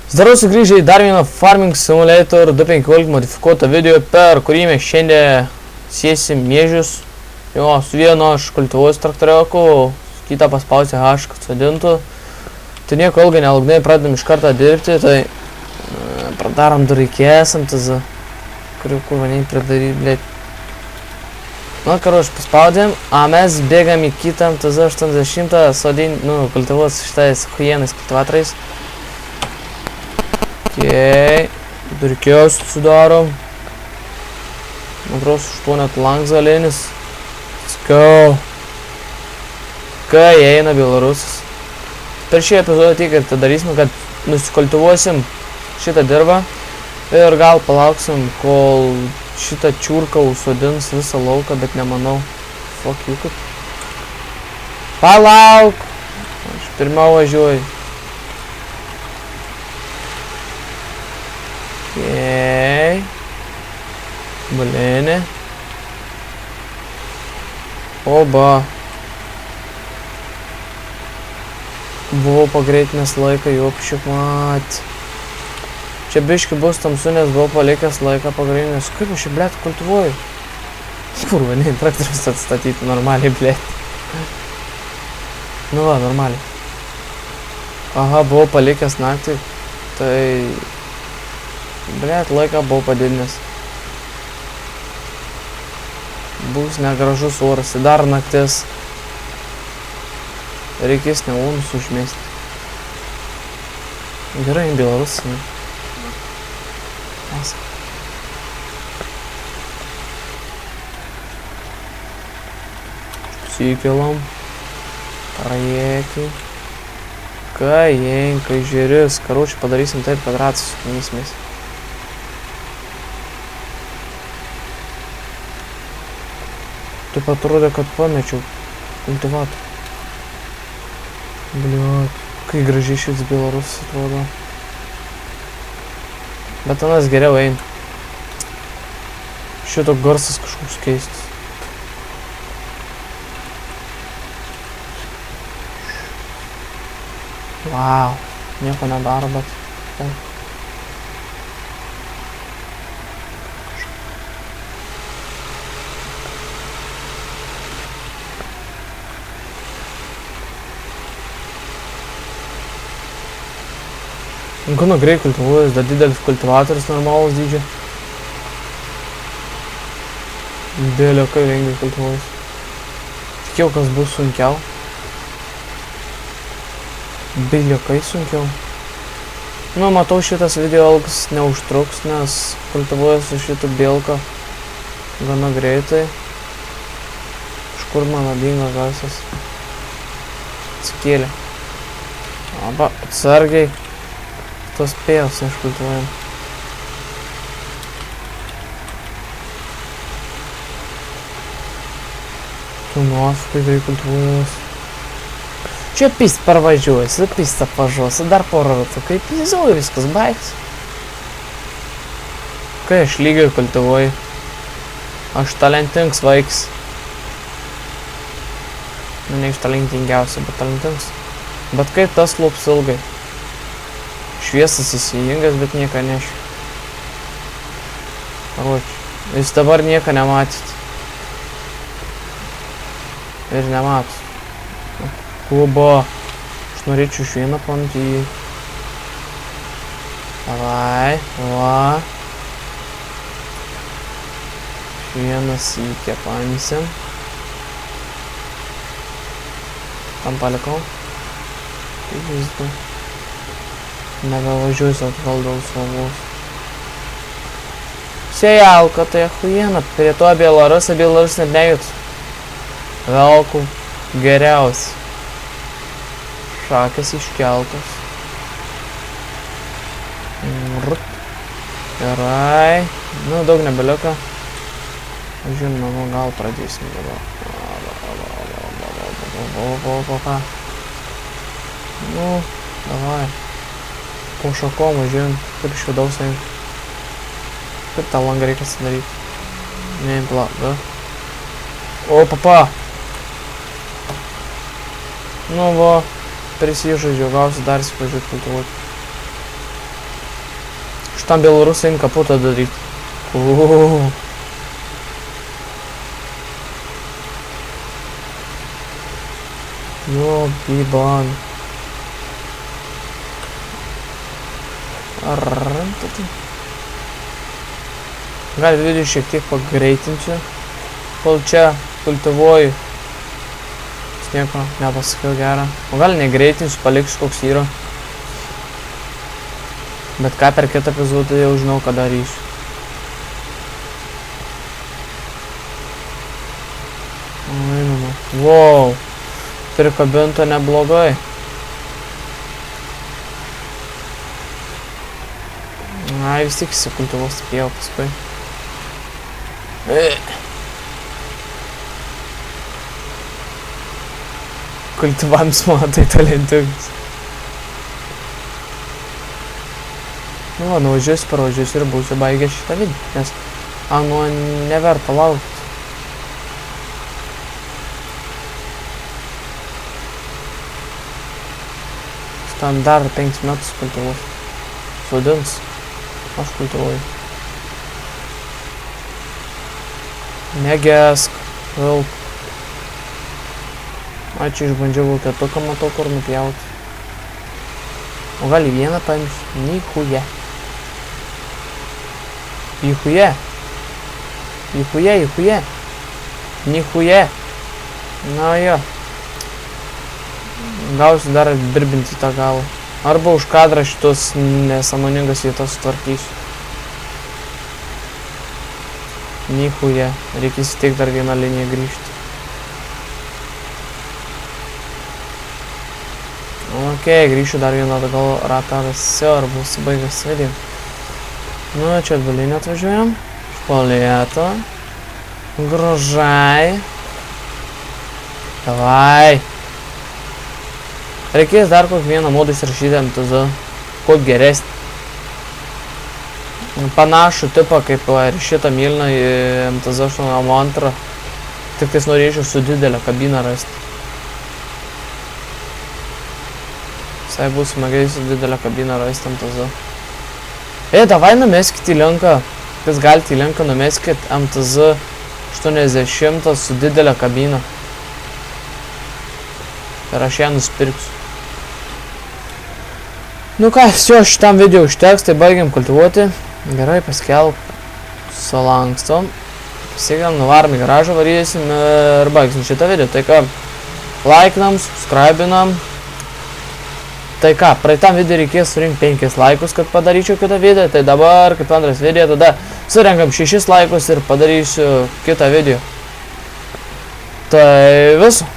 Zdarau sugrįžę į dar vieną Farming Simulator 2.15 modifikuotą video, per kurį mes šiandien sėsim miežius. Jo, su vienu aš kultivuosiu traktorioku, kitą paspausiu H, kad sodintų. Tai nieko ilgai nelaukdami pradedam iš karto dirbti, tai pradarom du reikėsim, tas kur vaniai pridaryti, blėt. Nu, karoš, paspaudėm, a mes bėgam į kitą TZ80 sodin, kultivuos šitais huienais kultivatoriais. Okei, durkiaus sudarom. Antros 8 langzalinis. Let's go. Kai eina Belarusas. Per šį epizodą tik ir tai darysime, kad nusikultivuosim šitą dirbą ir gal palauksim, kol šitą čiurką užsodins visą lauką, bet nemanau. Fuck you, kaip. Palauk! Aš pirmiau važiuoju. Okei. Blėnė. Oba. Buvau pagreitinęs laiką, jopšiuk mat. Čia biški bus tamsu, nes buvau palikęs laiką pagreitinęs. Kaip aš čia, blėt, kultivuoju? Kurva, ne, traktorius atstatyti normaliai, blėt. Nu va, normaliai. Aha, buvau palikęs naktį, tai... Blėt, laiką buvau padidinęs. Bus negražus oras, dar naktis. Reikės neūnus užmesti. Gerai, Belarusas, ne? Esa. Sikelam. Projekį. Kai žiūris. Karučiai padarysim taip, kad ratas sukunysimės. Taip atrodė, kad pamečiau kultivatorių. Bliuot, kai gražiai šis Belarusas atrodo. Bet anas geriau eina. Šito garsas kažkoks keistas. Wow, nieko nedaro, bet... Gana greit kultivuojas, dar didelis kultivatorius normalus dydžio. Dėliokai rengiai kultivuojas. Tikiau, kas bus sunkiau. Dėliokai sunkiau. Nu, matau, šitas video ilgas neužtruks, nes kultivuojas su šitu bėlką gana greitai. Iš kur mano dingo garsas? Atsikėlė. Aba, atsargiai. Tos pėjos neškultuojam. Tu nuofikai greit kultuojas. Čia pist parvažiuosi, pistą pažuosi, dar porą ratų. Kaip pizauju, viskas baigs. Kai aš lygiai kultivuoju. Aš talentingas vaiks. Nu, ne iš talentingiausia, bet talentingas. Bet kaip tas lūps ilgai. Šviesas įsijungas, bet nieko nešiu. Karoči, jūs dabar nieko nematyt. Ir nematot. Kubo. Aš norėčiau iš vieną pamatyti jį. Davai, va. Vienas įkė paimsim. Tam palikau. Taip visdu. Nebavažiuosiu atgal dėl saugos. Sėjalka, tai achuiena. Prie to Belarus net nejūt. Velkų geriausi. Šakės iškeltos. Gerai. Nu, daug nebelieka. Žinoma, gal pradėsim dabar. Nu, davai. Po šakom važiuojam, kaip iš vidaus eim. Kaip tą langą reikia sudaryti. Neim plaka. O, papa! Nu, va, prisižaidžiau, gausiu dar įsipažiūrėti kultivuoti. Šitam Belarusai kaputą daryti. Jo, biban. Gal video šiek tiek pagreitinsiu. Kol čia kultivuoju. Nieko nepasakiau gerą. O gal negreitinsiu, paliksiu koks yra. Bet ką per kitą epizodą jau žinau, ką darysiu. Einama. Wow. Prikabinta neblogai. Ai, vis tik įsikultivos pievą paskui. Kultivams matai talentingas. Nu, va, nuvažiuosiu, parvažiuosiu ir būsiu baigęs šitą video, nes anu neverta laukti. Ten dar 5 metus kultivuos. Sodins. Aš kultivuoju. Negesk. Vilk. Ačiū, išbandžiau vilketuką, matau, kur nupjauti. O gal į vieną paimsiu? Nichuje. Nichuje. Nichuje, nichuje. Nichuje. Na jo. Gausiu dar dirbinti tą galą. Arba už kadrą šitos nesąmoningas vietas sutvarkysiu. Nichuje. Reikia įsiteikti dar vieną liniją grįžti. Ok, grįšiu dar vieną gal ratą rasiu, ar bus baigęs video. Nu, čia atbalinę atvažiuojam. Špalėto. Gražai. Davai. Reikės dar kokį vieną modą įsirašyti MTZ. Kokį geresnį. Panašų tipą kaip ir šitą mėlyną į MTZ 8.2. Tik tais norėčiau su didelę kabiną rasti. Visai bus smagiai su didelę kabiną rasti MTZ. Davai numeskit į linką. Kas galite į linką numeskit MTZ 80 su didelę kabiną. Ir aš ją nusipirksiu. Nu ką, jo, šitam video užteks, tai baigiam kultivuoti. Gerai, paskelb. Sulankstom. Pasiekam, nuvarom į garažą, varysim ir baigsim šitą video. Tai ką, laikinam, subscribinam. Tai ką, praeitam video reikės surinkti 5 laikus, kad padaryčiau kitą video. Tai dabar, kaip antras video, tada surinkam 6 laikus ir padarysiu kitą video. Tai viso.